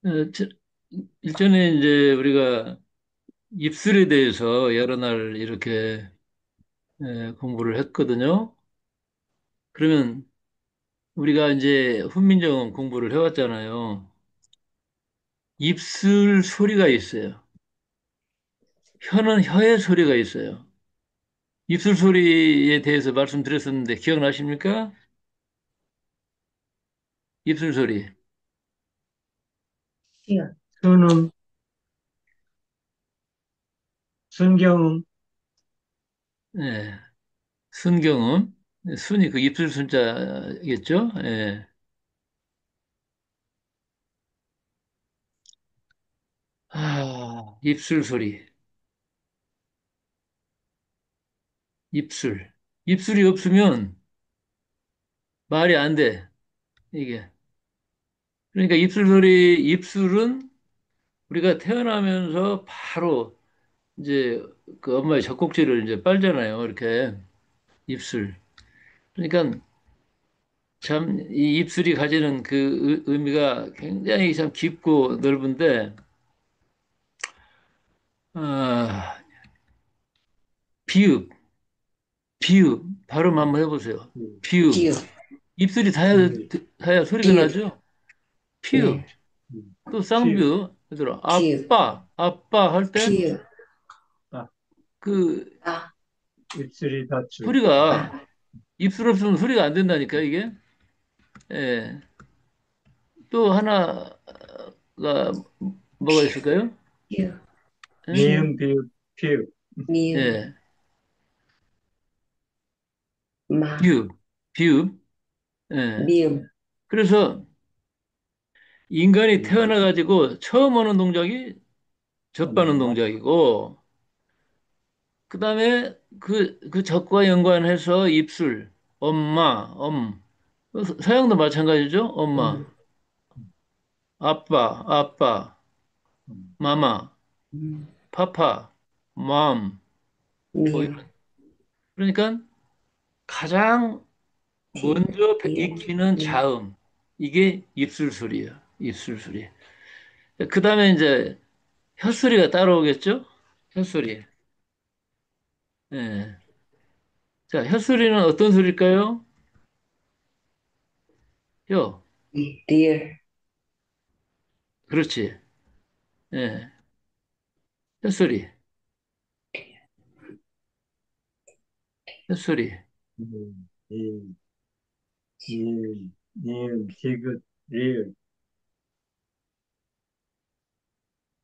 어, 저- 일전에 이제 우리가 입술에 대해서 여러 날 이렇게 공부를 했거든요. 그러면 우리가 이제 훈민정음 공부를 해왔잖아요. 입술 소리가 있어요. 혀는 혀의 소리가 있어요. 입술 소리에 대해서 말씀드렸었는데 기억나십니까? 입술 소리. 예. 순음, 순경음, 예. 순경음. 순이 그 입술 순자겠죠? 예. 입술 소리. 입술. 입술이 없으면 말이 안 돼. 이게. 그러니까 입술은 우리가 태어나면서 바로 이제 그 엄마의 젖꼭지를 이제 빨잖아요. 이렇게 입술. 그러니까 참 이 입술이 가지는 그 의미가 굉장히 참 깊고 넓은데, 아, 비읍, 비읍. 발음 한번 해보세요. 음, 비읍. 비읍, 입술이 비읍, 닿아야 소리가 비읍, 나죠? 피읍. 네, 또 피읍, 쌍비읍. 얘들아, 비읍, 아빠 할 때 비읍, 아, 그 아, 입술이 닫혀 있고, 소리가 아, 입술 없으면 소리가 안 된다니까, 이게. 예. 또 하나가 뭐가 있을까요? 비읍, 예? 비읍, 미음, 비읍, 피읍, 미음, 예. 마, 비읍, 비읍. 예. 미음, 그래서 인간이 음, 태어나가지고 처음 하는 동작이 젖바는 엄마, 동작이고, 그 다음에 그 젖과 연관해서 입술, 엄마, 서양도 마찬가지죠? 엄마, 음, 아빠, 음, 마마, 음, 파파, 맘. 뭐 미음, 이런. 그러니까 가장 티, 먼저 미음, 익히는 미, 자음. 이게 입술 소리예요. 입술 소리. 그 다음에 이제 혀소리가 따라오겠죠? 혀소리. 예. 자, 혀소리는 어떤 소리일까요? 혀. 리을, 그렇지. 예. 혀소리. 혀소리. 이, 니은, 디귿, 리을,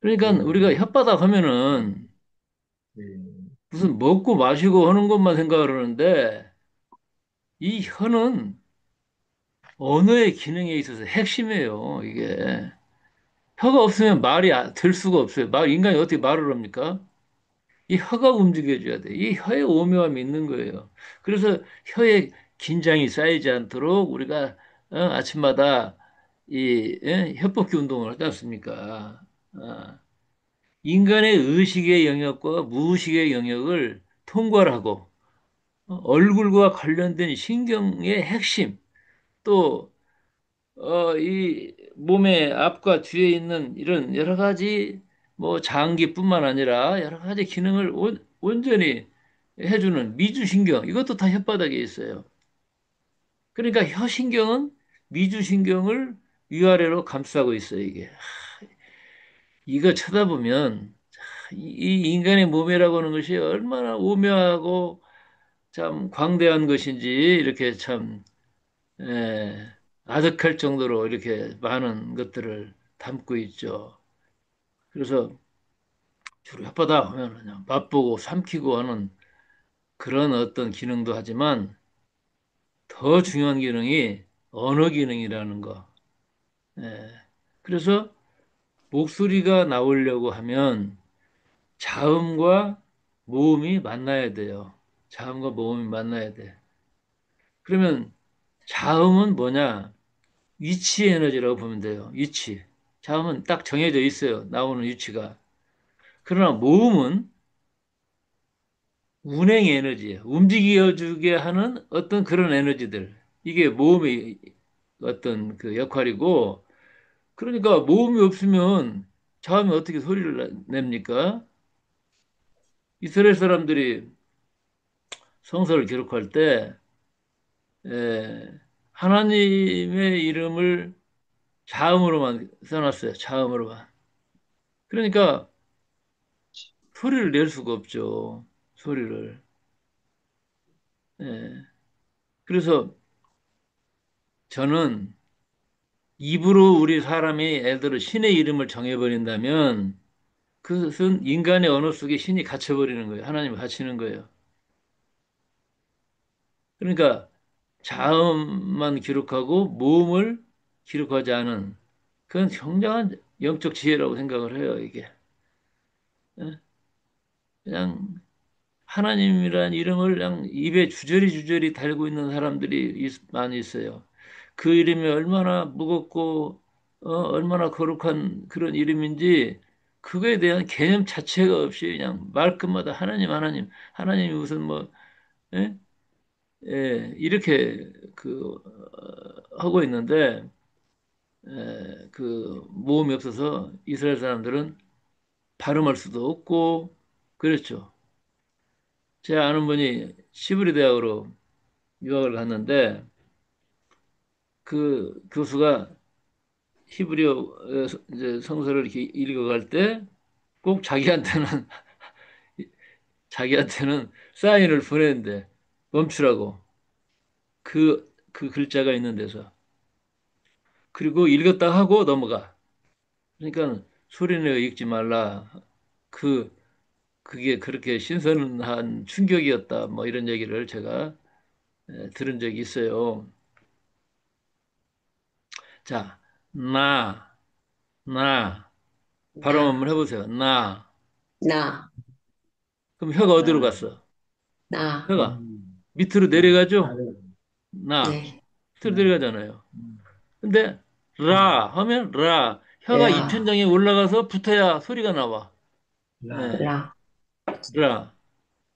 그러니까 우리가 음, 혓바닥 하면은 음, 무슨 먹고 마시고 하는 것만 생각을 하는데 이 혀는 언어의 기능에 있어서 핵심이에요, 이게. 혀가 없으면 말이 될 수가 없어요. 인간이 어떻게 말을 합니까? 이 혀가 움직여줘야 돼. 이 혀의 오묘함이 있는 거예요. 그래서 혀에 긴장이 쌓이지 않도록 우리가 아침마다 혀뽑기 운동을 하지 않습니까? 어, 인간의 의식의 영역과 무의식의 영역을 통괄 하고 얼굴과 관련된 신경의 핵심 또 이 몸의 앞과 뒤에 있는 이런 여러 가지 뭐 장기뿐만 아니라 여러 가지 기능을 온전히 해주는 미주신경 이것도 다 혓바닥에 있어요. 그러니까 혀신경은 미주신경을 위아래로 감싸고 있어요, 이게. 이거 쳐다보면 이 인간의 몸이라고 하는 것이 얼마나 오묘하고 참 광대한 것인지 이렇게 참 예, 아득할 정도로 이렇게 많은 것들을 담고 있죠. 그래서 주로 혓바닥 하면 그냥 맛보고 삼키고 하는 그런 어떤 기능도 하지만 더 중요한 기능이 언어 기능이라는 거. 예. 그래서 목소리가 나오려고 하면 자음과 모음이 만나야 돼요. 자음과 모음이 만나야 돼. 그러면 자음은 뭐냐? 위치 에너지라고 보면 돼요. 위치. 자음은 딱 정해져 있어요. 나오는 위치가. 그러나 모음은 운행 에너지예요. 움직여주게 하는 어떤 그런 에너지들. 이게 모음의 어떤 그 역할이고, 그러니까 모음이 없으면 자음이 어떻게 소리를 냅니까? 이스라엘 사람들이 성서를 기록할 때 하나님의 이름을 자음으로만 써놨어요. 자음으로만. 그러니까 소리를 낼 수가 없죠. 소리를. 예. 그래서 저는 입으로 우리 사람이 예를 들어 신의 이름을 정해버린다면 그것은 인간의 언어 속에 신이 갇혀버리는 거예요. 하나님이 갇히는 거예요. 그러니까 자음만 기록하고 모음을 기록하지 않은 그건 굉장한 영적 지혜라고 생각을 해요, 이게. 예? 그냥 하나님이란 이름을 그냥 입에 주저리 주저리 달고 있는 사람들이 많이 있어요. 그 이름이 얼마나 무겁고 얼마나 거룩한 그런 이름인지 그거에 대한 개념 자체가 없이 그냥 말끝마다 하나님 하나님 하나님이 무슨 뭐 예? 이렇게 하고 있는데 그 모음이 없어서 이스라엘 사람들은 발음할 수도 없고 그렇죠. 제 아는 분이 시브리 대학으로 유학을 갔는데 그 교수가 히브리어 이제 성서를 이렇게 읽어갈 때 꼭 자기한테는 사인을 보내는데 멈추라고 그 글자가 있는 데서 그리고 읽었다 하고 넘어가. 그러니까 소리내어 읽지 말라. 그 그게 그렇게 신선한 충격이었다. 뭐 이런 얘기를 제가 들은 적이 있어요. 자, 나, 나. 발음 나, 한번 해보세요. 나. 나, 그럼 혀가 어디로 나, 갔어? 나, 혀가 밑으로 나, 내려가죠? 아래, 나. 네, 밑으로 나, 내려가잖아요. 음, 근데 라 하면 라. 혀가 라, 입천장에 올라가서 붙어야 소리가 나와. 나, 예, 라, 라.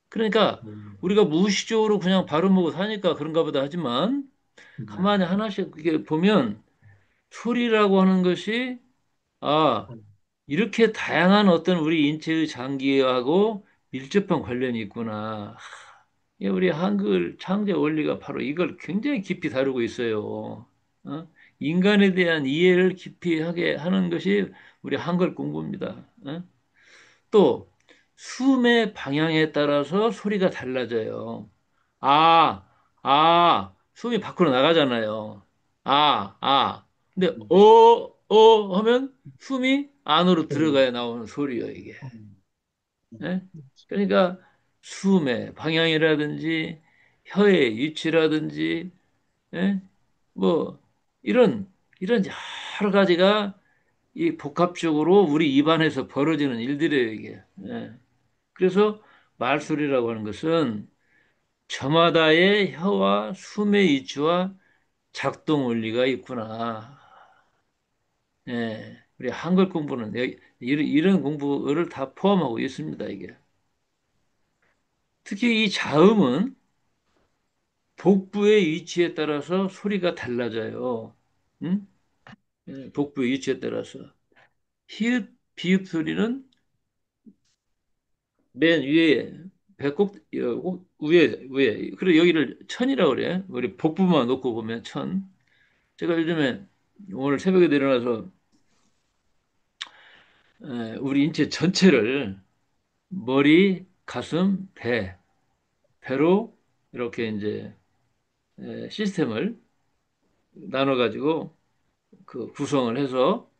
그러니까 음, 우리가 무의식적으로 그냥 발음하고 사니까 그런가 보다 하지만 가만히 나, 하나씩 이렇게 보면 소리라고 하는 것이 아, 이렇게 다양한 어떤 우리 인체의 장기하고 밀접한 관련이 있구나. 예, 우리 한글 창제 원리가 바로 이걸 굉장히 깊이 다루고 있어요. 어? 인간에 대한 이해를 깊이 하게 하는 것이 우리 한글 공부입니다. 어? 또 숨의 방향에 따라서 소리가 달라져요. 아, 숨이 밖으로 나가잖아요. 근데 하면 숨이 안으로 들어가야 나오는 소리예요, 이게. 예? 그러니까 숨의 방향이라든지 혀의 위치라든지 예? 뭐 이런 여러 가지가 이 복합적으로 우리 입안에서 벌어지는 일들이에요, 이게. 예. 그래서 말소리라고 하는 것은 저마다의 혀와 숨의 위치와 작동 원리가 있구나. 예. 우리 한글 공부는 이런 공부를 다 포함하고 있습니다, 이게. 특히 이 자음은 복부의 위치에 따라서 소리가 달라져요. 응? 예, 복부의 위치에 따라서. 히읗, 비읍 소리는 맨 위에, 배꼽, 위에. 그리고 여기를 천이라고 그래. 우리 복부만 놓고 보면 천. 제가 요즘에 오늘 새벽에 일어나서 우리 인체 전체를 머리, 가슴, 배로 이렇게 이제 시스템을 나눠가지고 그 구성을 해서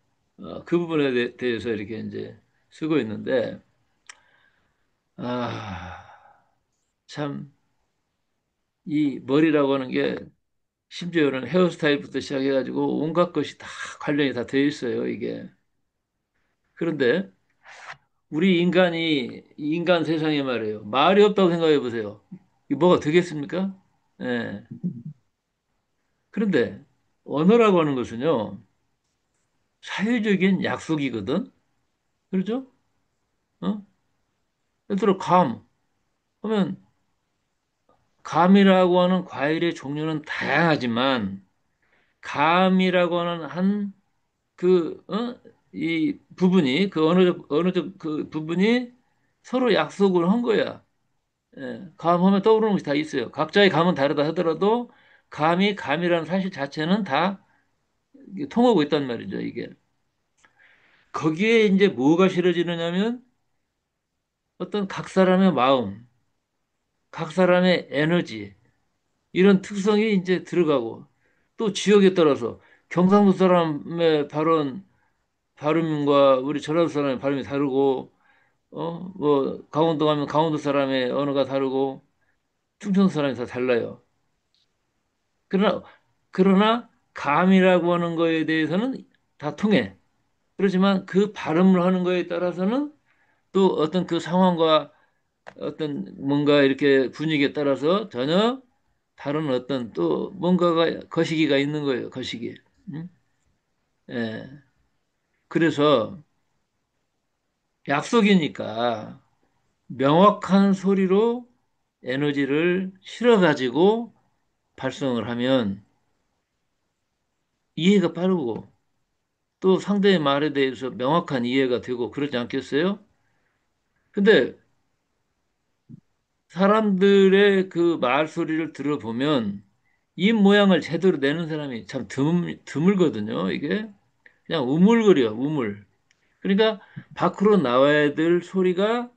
그 부분에 대해서 이렇게 이제 쓰고 있는데 아, 참 이 머리라고 하는 게 심지어는 헤어스타일부터 시작해가지고 온갖 것이 다 관련이 다 되어 있어요, 이게. 그런데 우리 인간 세상에 말이에요. 말이 없다고 생각해 보세요. 이 뭐가 되겠습니까? 예. 그런데 언어라고 하는 것은요, 사회적인 약속이거든. 그렇죠? 어? 예를 들어 하면 감이라고 하는 과일의 종류는 다양하지만 감이라고 하는 한 이 부분이, 어느 쪽 그 부분이 서로 약속을 한 거야. 예, 감하면 떠오르는 것이 다 있어요. 각자의 감은 다르다 하더라도 감이 감이라는 사실 자체는 다 이게 통하고 있단 말이죠, 이게. 거기에 이제 뭐가 실어지느냐면 어떤 각 사람의 마음, 각 사람의 에너지, 이런 특성이 이제 들어가고 또 지역에 따라서 경상도 사람의 발음과 우리 전라도 사람의 발음이 다르고 뭐 강원도 가면 강원도 사람의 언어가 다르고 충청도 사람이 다 달라요. 그러나 감이라고 하는 거에 대해서는 다 통해. 그렇지만 그 발음을 하는 거에 따라서는 또 어떤 그 상황과 어떤 뭔가 이렇게 분위기에 따라서 전혀 다른 어떤 또 뭔가가 거시기가 있는 거예요. 거시기. 응? 예. 그래서 약속이니까 명확한 소리로 에너지를 실어가지고 발성을 하면 이해가 빠르고 또 상대의 말에 대해서 명확한 이해가 되고 그러지 않겠어요? 근데 사람들의 그 말소리를 들어보면 입 모양을 제대로 내는 사람이 참 드물거든요, 이게. 그냥 우물거려, 우물. 그러니까 밖으로 나와야 될 소리가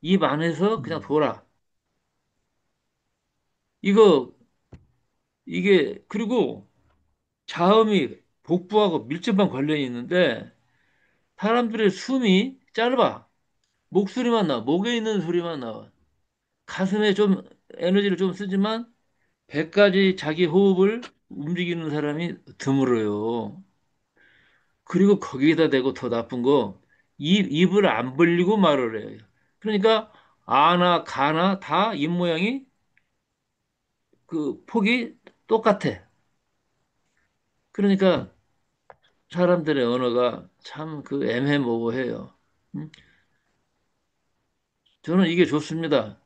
입 안에서 그냥 음, 돌아. 이거, 그리고 자음이 복부하고 밀접한 관련이 있는데 사람들의 숨이 짧아. 목소리만 나와. 목에 있는 소리만 나와. 가슴에 좀 에너지를 좀 쓰지만 배까지 자기 호흡을 움직이는 사람이 드물어요. 그리고 거기에다 대고 더 나쁜 거, 입을 안 벌리고 말을 해요. 그러니까 아나 가나 다 입 모양이 그 폭이 똑같아. 그러니까 사람들의 언어가 참 그 애매모호해요. 음? 저는 이게 좋습니다.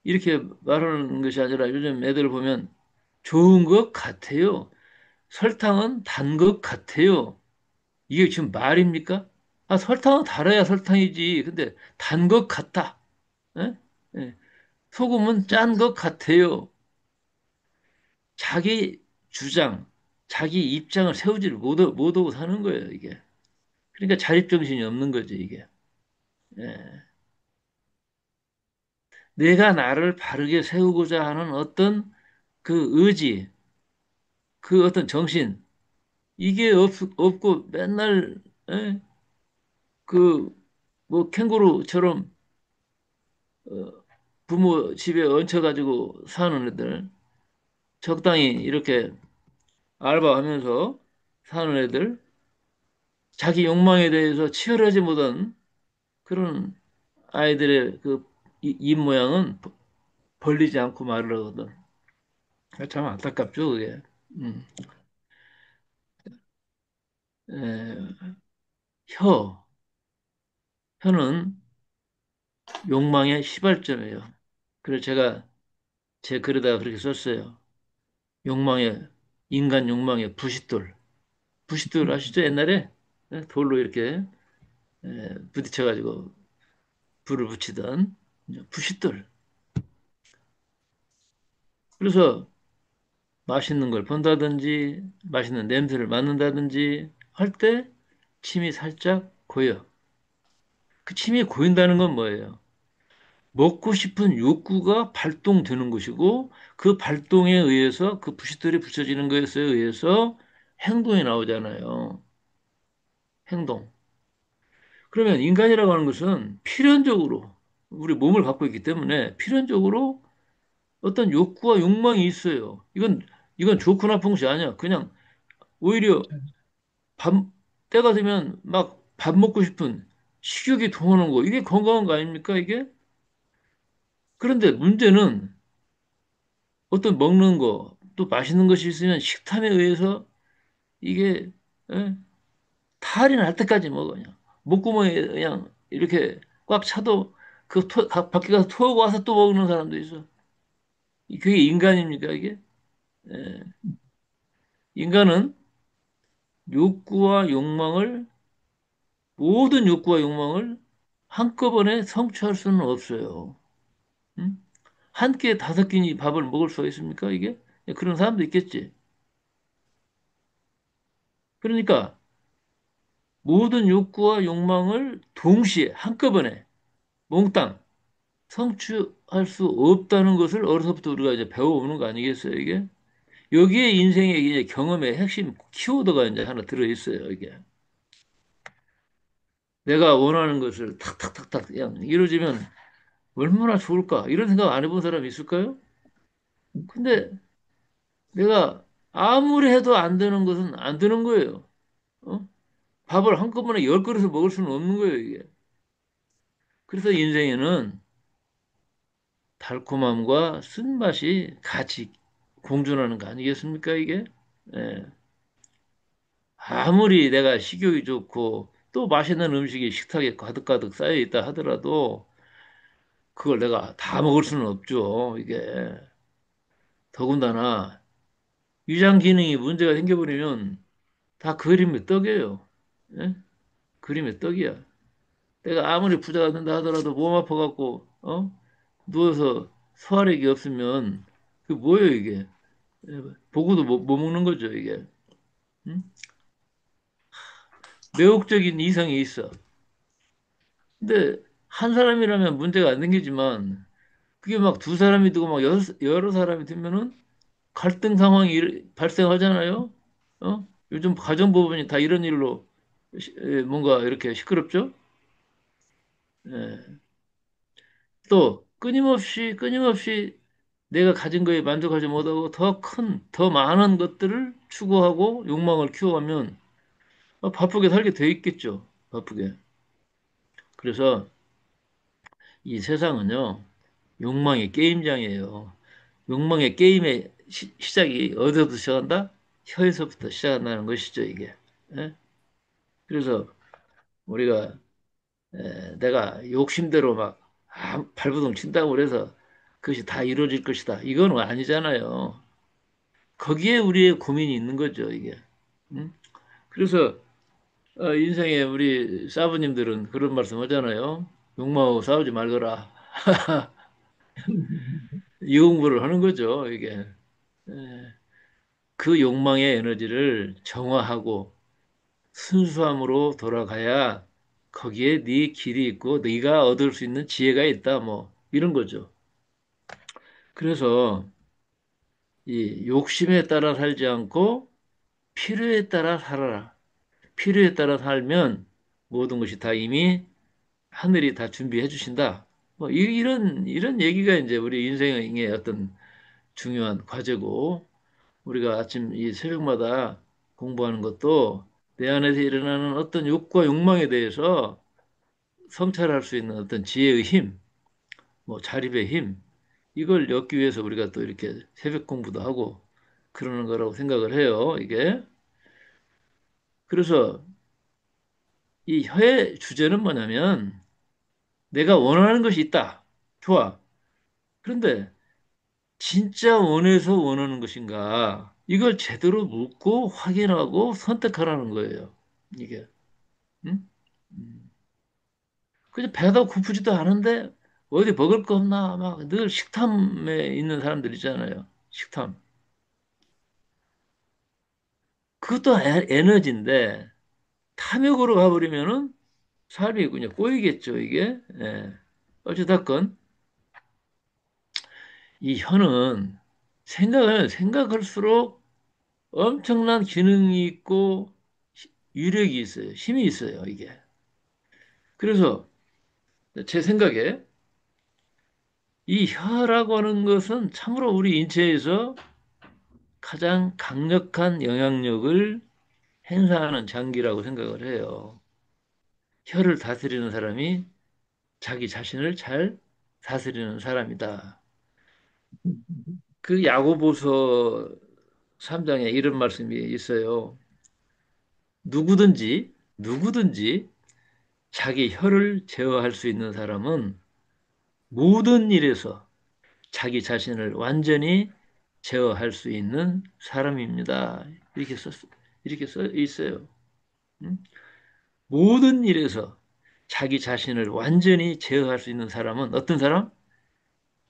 이렇게 말하는 것이 아니라 요즘 애들 보면 좋은 것 같아요. 설탕은 단 것 같아요. 이게 지금 말입니까? 아, 설탕은 달아야 설탕이지. 근데 단 것 같다. 예? 예. 소금은 짠 것 같아요. 자기 주장, 자기 입장을 세우지를 못하고 사는 거예요, 이게. 그러니까 자립정신이 없는 거죠, 이게. 예. 내가 나를 바르게 세우고자 하는 어떤 그 의지, 그 어떤 정신, 이게 없고 맨날, 예? 그, 뭐, 캥거루처럼 어, 부모 집에 얹혀가지고 사는 애들, 적당히 이렇게 알바하면서 사는 애들, 자기 욕망에 대해서 치열하지 못한 그런 아이들의 그 입 모양은 벌리지 않고 말을 하거든. 참 안타깝죠, 그게. 음. 에, 혀, 혀는 욕망의 시발점이에요. 그래서 제가 제 글에다가 그렇게 썼어요. 욕망의, 인간 욕망의 부싯돌. 부싯돌 아시죠? 옛날에 돌로 이렇게 부딪혀가지고 불을 붙이던 부싯돌. 그래서 맛있는 걸 본다든지 맛있는 냄새를 맡는다든지 할 때 침이 살짝 고여. 그 침이 고인다는 건 뭐예요? 먹고 싶은 욕구가 발동되는 것이고 그 발동에 의해서 그 부싯돌이 붙여지는 것에 의해서 행동이 나오잖아요. 행동. 그러면 인간이라고 하는 것은 필연적으로 우리 몸을 갖고 있기 때문에 필연적으로 어떤 욕구와 욕망이 있어요. 이건 좋고 나쁜 것이 아니야. 그냥 오히려 밥, 때가 되면 막 밥 먹고 싶은 식욕이 동하는 거. 이게 건강한 거 아닙니까, 이게? 그런데 문제는 어떤 먹는 거, 또 맛있는 것이 있으면 식탐에 의해서 이게, 에? 탈이 날 때까지 먹어, 그냥. 목구멍에 그냥 이렇게 꽉 차도 밖에 가서 토하고 와서 또 먹는 사람도 있어. 그게 인간입니까, 이게? 에. 인간은 욕구와 욕망을, 모든 욕구와 욕망을 한꺼번에 성취할 수는 없어요. 응? 한 끼에 다섯 끼니 밥을 먹을 수가 있습니까, 이게? 그런 사람도 있겠지. 그러니까 모든 욕구와 욕망을 동시에 한꺼번에 몽땅 성취할 수 없다는 것을 어려서부터 우리가 이제 배워오는 거 아니겠어요, 이게? 여기에 인생의 이제 경험의 핵심 키워드가 이제 하나 들어있어요, 이게. 내가 원하는 것을 탁탁탁탁 그냥 이루어지면 얼마나 좋을까? 이런 생각 안 해본 사람 있을까요? 근데 내가 아무리 해도 안 되는 것은 안 되는 거예요. 어? 밥을 한꺼번에 열 그릇을 먹을 수는 없는 거예요, 이게. 그래서 인생에는 달콤함과 쓴맛이 같이 공존하는 거 아니겠습니까, 이게? 예. 아무리 내가 식욕이 좋고 또 맛있는 음식이 식탁에 가득가득 쌓여 있다 하더라도 그걸 내가 다 먹을 수는 없죠, 이게. 더군다나 위장 기능이 문제가 생겨버리면 다 그림의 떡이에요. 예? 그림의 떡이야. 내가 아무리 부자가 된다 하더라도 몸 아파갖고, 누워서 소화력이 없으면, 그 뭐예요, 이게? 예, 보고도 못 먹는 거죠, 이게. 응? 매혹적인 이성이 있어. 근데 한 사람이라면 문제가 안 생기지만, 그게 막 두 사람이 되고 막 여러 사람이 되면은 갈등 상황이 발생하잖아요. 요즘 가정부분이 다 이런 일로 뭔가 이렇게 시끄럽죠? 예. 또 끊임없이 내가 가진 거에 만족하지 못하고 더 큰, 더 많은 것들을 추구하고 욕망을 키워가면 바쁘게 살게 돼 있겠죠. 바쁘게. 그래서 이 세상은요, 욕망의 게임장이에요. 욕망의 게임의 시작이 어디서부터 시작한다? 혀에서부터 시작한다는 것이죠, 이게. 예? 그래서 우리가 내가 욕심대로 막 발버둥 친다고 그래서 그것이 다 이루어질 것이다. 이건 아니잖아요. 거기에 우리의 고민이 있는 거죠, 이게. 음? 그래서 인생에 우리 사부님들은 그런 말씀 하잖아요. 욕망하고 싸우지 말거라. 이 공부를 하는 거죠, 이게. 에, 그 욕망의 에너지를 정화하고 순수함으로 돌아가야 거기에 네 길이 있고 네가 얻을 수 있는 지혜가 있다, 뭐 이런 거죠. 그래서 이 욕심에 따라 살지 않고 필요에 따라 살아라. 필요에 따라 살면 모든 것이 다 이미 하늘이 다 준비해 주신다. 뭐 이런 얘기가 이제 우리 인생의 어떤 중요한 과제고 우리가 아침 이 새벽마다 공부하는 것도 내 안에서 일어나는 어떤 욕구와 욕망에 대해서 성찰할 수 있는 어떤 지혜의 힘, 뭐 자립의 힘, 이걸 얻기 위해서 우리가 또 이렇게 새벽 공부도 하고 그러는 거라고 생각을 해요, 이게. 그래서 이 혀의 주제는 뭐냐면 내가 원하는 것이 있다. 좋아. 그런데 진짜 원해서 원하는 것인가? 이걸 제대로 묻고 확인하고 선택하라는 거예요. 이게. 응? 그냥 배가 고프지도 않은데 어디 먹을 거 없나? 막 늘 식탐에 있는 사람들 있잖아요. 식탐. 그것도 에너지인데 탐욕으로 가버리면은 삶이 그냥 꼬이겠죠, 이게. 예. 어찌됐건 이 혀는 생각할수록 엄청난 기능이 있고 유력이 있어요. 힘이 있어요, 이게. 그래서 제 생각에 이 혀라고 하는 것은 참으로 우리 인체에서 가장 강력한 영향력을 행사하는 장기라고 생각을 해요. 혀를 다스리는 사람이 자기 자신을 잘 다스리는 사람이다. 그 야고보서 3장에 이런 말씀이 있어요. 누구든지 자기 혀를 제어할 수 있는 사람은 모든 일에서 자기 자신을 완전히 제어할 수 있는 사람입니다. 이렇게 썼어요. 이렇게 써 있어요. 음? 모든 일에서 자기 자신을 완전히 제어할 수 있는 사람은 어떤 사람?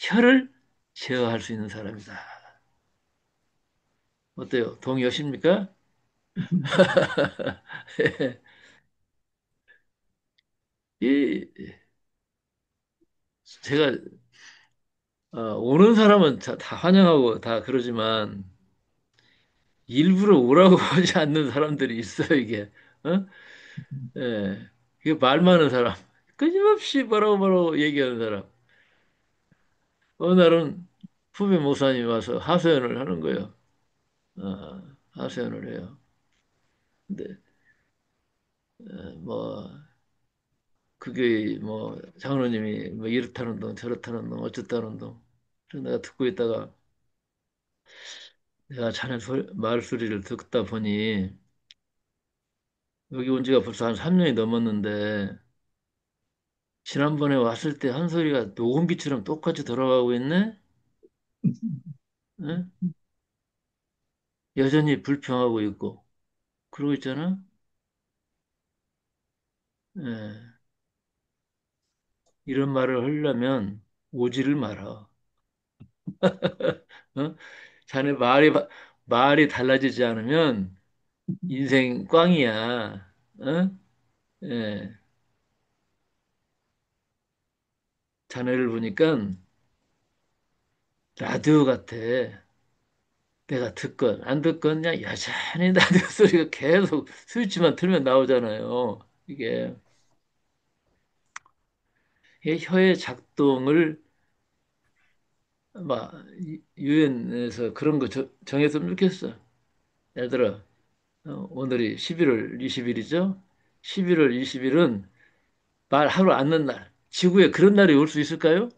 혀를 제어할 수 있는 사람이다. 어때요? 동의하십니까? 이 제가 오는 사람은 다 환영하고 다 그러지만 일부러 오라고 하지 않는 사람들이 있어 이게. 어? 예. 이게 말 많은 사람. 끊임없이 뭐라고 얘기하는 사람. 어느 날은 후배 목사님이 와서 하소연을 하는 거예요. 하소연을 해요. 근데 뭐 그게 뭐 장로님이 뭐 이렇다는 둥 저렇다는 둥 어쨌다는 둥. 그래서 내가 듣고 있다가 내가 자네 말소리를 듣다 보니 여기 온 지가 벌써 한 3년이 넘었는데 지난번에 왔을 때 한 소리가 녹음기처럼 똑같이 돌아가고 있네? 응? 여전히 불평하고 있고 그러고 있잖아? 예. 이런 말을 하려면 오지를 마라. 어? 자네 말이 달라지지 않으면 인생 꽝이야. 어? 예. 자네를 보니까 라디오 같아. 내가 듣건 안 듣건 그냥 여전히 라디오 소리가 계속 스위치만 틀면 나오잖아요. 이게 혀의 작동을 막 유엔에서 그런 거 정했으면 좋겠어. 예를 들어 오늘이 11월 20일이죠. 11월 20일은 말 하루 않는 날. 지구에 그런 날이 올 수 있을까요?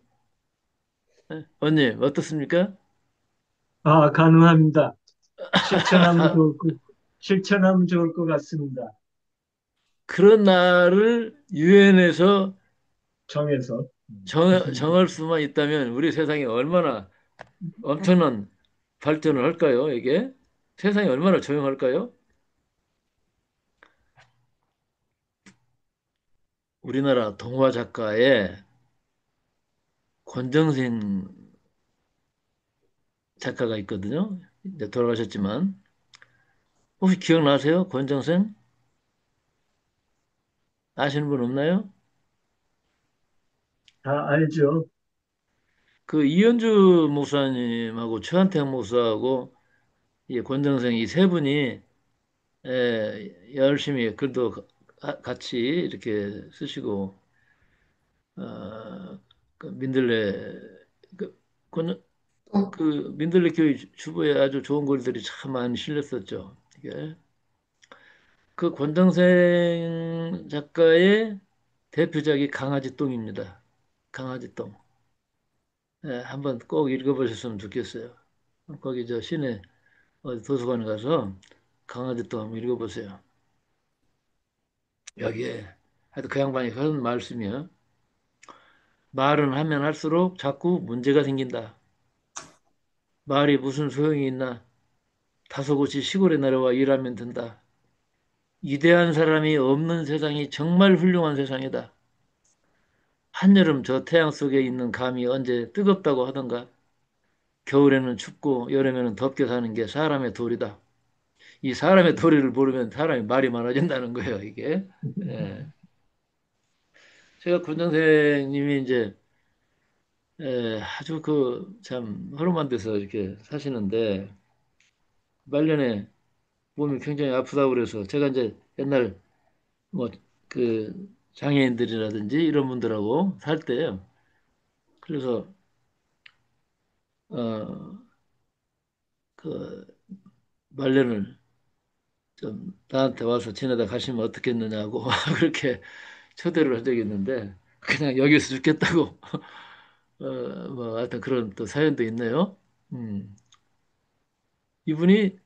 언님 어떻습니까? 아, 가능합니다. 실천하면 좋을 실천하면 좋을 것 같습니다. 그런 날을 유엔에서 정해서. 정할 수만 있다면 우리 세상이 얼마나 엄청난 발전을 할까요? 이게 세상이 얼마나 조용할까요? 우리나라 동화 작가의 권정생 작가가 있거든요. 이제 돌아가셨지만 혹시 기억나세요? 권정생 아시는 분 없나요? 다 알죠? 그 이현주 목사님하고 최한택 목사하고 이 권정생 이 세 분이 열심히 글도 같이 이렇게 쓰시고 그 민들레 그, 권- 어, 그 민들레 교회 주부에 아주 좋은 글들이 참 많이 실렸었죠. 이게 그 권정생 작가의 대표작이 강아지똥입니다. 강아지똥. 한번 꼭 읽어보셨으면 좋겠어요. 거기 저 시내 어디 도서관에 가서 강아지똥 한번 읽어보세요. 여기에 하여튼 그 양반이 하는 말씀이요. 말은 하면 할수록 자꾸 문제가 생긴다. 말이 무슨 소용이 있나? 다소곳이 시골에 내려와 일하면 된다. 위대한 사람이 없는 세상이 정말 훌륭한 세상이다. 한여름 저 태양 속에 있는 감이 언제 뜨겁다고 하던가. 겨울에는 춥고 여름에는 덥게 사는 게 사람의 도리다. 이 사람의 도리를 모르면 사람이 말이 많아진다는 거예요, 이게. 예. 제가 군장생님이 이제 아주 그 참 허름한 데서 이렇게 사시는데 말년에 몸이 굉장히 아프다고 그래서 제가 이제 옛날 뭐 그 장애인들이라든지 이런 분들하고 살 때요. 그래서 어 그 말년을 좀 나한테 와서 지내다 가시면 어떻겠느냐고 그렇게 초대를 한 적이 있는데 그냥 여기서 죽겠다고 뭐 하여튼 그런 또 사연도 있네요. 음. 이분이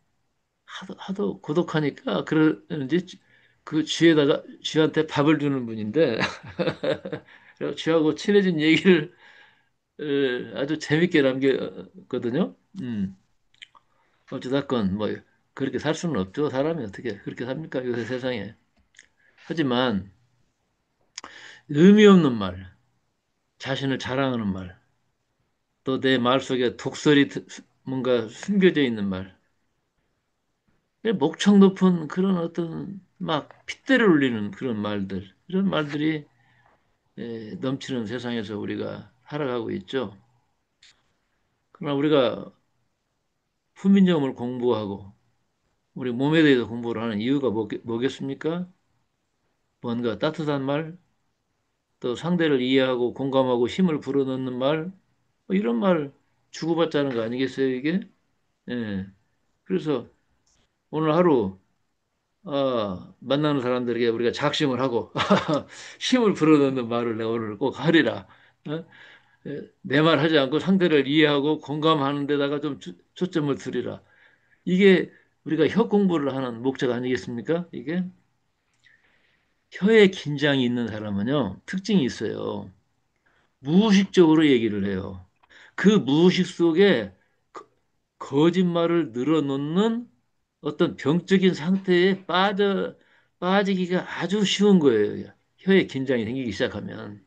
하도 고독하니까 그러는지 그 쥐에다가 쥐한테 밥을 주는 분인데 그리고 쥐하고 친해진 얘기를 아주 재밌게 남겼거든요. 어찌됐건 뭐 그렇게 살 수는 없죠. 사람이 어떻게 그렇게 삽니까? 요새 세상에. 하지만 의미 없는 말, 자신을 자랑하는 말, 또 내 말 속에 독설이 뭔가 숨겨져 있는 말, 목청 높은 그런 어떤 막 핏대를 울리는 그런 말들, 이런 말들이 넘치는 세상에서 우리가 살아가고 있죠. 그러나 우리가 후민정음을 공부하고 우리 몸에 대해서 공부를 하는 이유가 뭐겠습니까? 뭔가 따뜻한 말, 또 상대를 이해하고 공감하고 힘을 불어넣는 말, 뭐 이런 말 주고받자는 거 아니겠어요, 이게? 예. 그래서 오늘 하루 만나는 사람들에게 우리가 작심을 하고 힘을 불어넣는 말을 내가 오늘 꼭 하리라. 어? 내 말 하지 않고 상대를 이해하고 공감하는 데다가 좀 초점을 두리라. 이게 우리가 혀 공부를 하는 목적 아니겠습니까? 이게 혀에 긴장이 있는 사람은요, 특징이 있어요. 무의식적으로 얘기를 해요. 그 무의식 속에 거짓말을 늘어놓는 어떤 병적인 상태에 빠지기가 아주 쉬운 거예요. 혀에 긴장이 생기기 시작하면.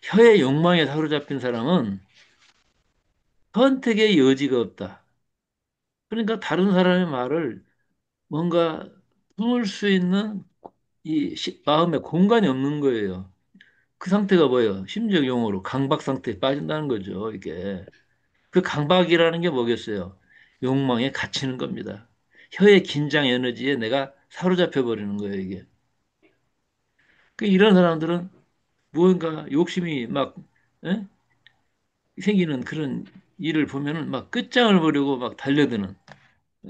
혀의 욕망에 사로잡힌 사람은 선택의 여지가 없다. 그러니까 다른 사람의 말을 뭔가 품을 수 있는 이 마음에 공간이 없는 거예요. 그 상태가 뭐예요? 심적 용어로 강박 상태에 빠진다는 거죠, 이게. 그 강박이라는 게 뭐겠어요? 욕망에 갇히는 겁니다. 혀의 긴장 에너지에 내가 사로잡혀 버리는 거예요, 이게. 그 이런 사람들은 무언가 욕심이 막 에? 생기는 그런 일을 보면은 막 끝장을 보려고 막 달려드는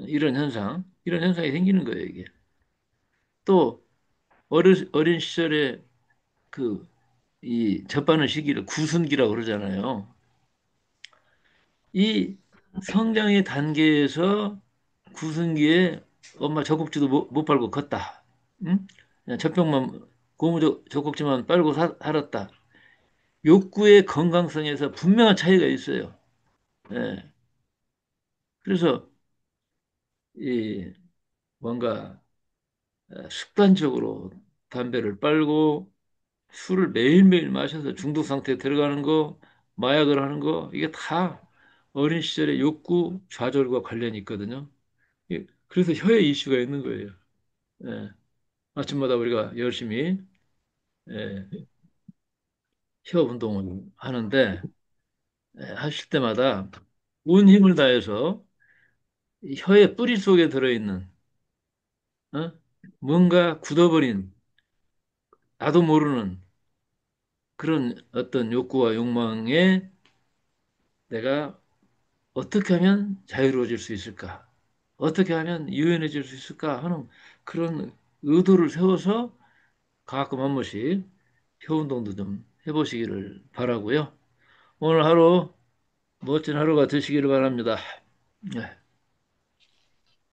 이런 현상이 생기는 거예요, 이게. 또 어린 시절에 그 이 접하는 시기를 구순기라고 그러잖아요. 이 성장의 단계에서 구승기에 엄마 젖꼭지도 못 밟고 컸다. 응? 그냥 젖병만 고무 젖꼭지만 빨고 살았다. 욕구의 건강성에서 분명한 차이가 있어요. 예. 그래서 이 뭔가 습관적으로 담배를 빨고 술을 매일매일 마셔서 중독 상태에 들어가는 거, 마약을 하는 거, 이게 다 어린 시절의 욕구 좌절과 관련이 있거든요. 그래서 혀에 이슈가 있는 거예요. 예. 아침마다 우리가 열심히 예, 혀 운동을 하는데 하실 때마다 온 힘을 다해서 이 혀의 뿌리 속에 들어있는 어? 뭔가 굳어버린 나도 모르는 그런 어떤 욕구와 욕망에 내가 어떻게 하면 자유로워질 수 있을까? 어떻게 하면 유연해질 수 있을까? 하는 그런 의도를 세워서 가끔 한 번씩 혀 운동도 좀 해보시기를 바라고요. 오늘 하루 멋진 하루가 되시기를 바랍니다. 네.